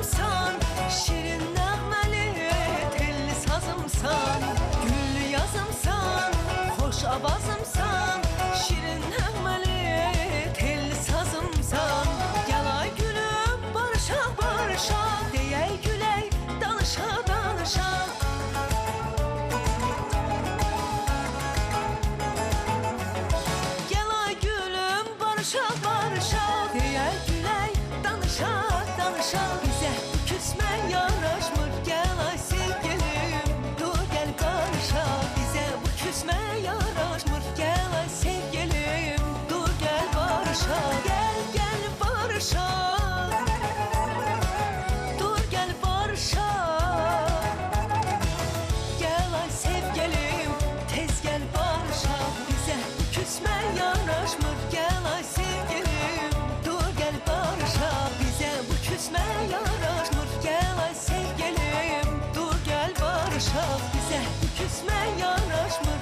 yazımsan, şirin nəğməli telli sazımsan, güllü yazımsan, hoş avazımsan, şirin nəğməli telli sazımsan. Gəl ay gülüm barışaq barışaq, deyək gülək danışa danışa. Gəl ay gülüm barışaq barışaq, deyək gülək danışa danışa. Bizə bu küsmə yaraşmır, gəl ay sevgilim, dur gəl barışaq. Bizə bu küsmə yaraşmır, gəl ay sevgilim, dur gəl barışaq. Gəl gəl barışaq, dur gəl barışaq. Gəl ay sevgilim, tez gəl barışaq. Bizə bu küsmə yaraşmır, gəl ay sevgilim, dur gəl barışaq. Bizə bu küsmə yaraşmır, gəl ay sevgilim, dur gəl barışaq. Bizə bu küsmə yaraşmır,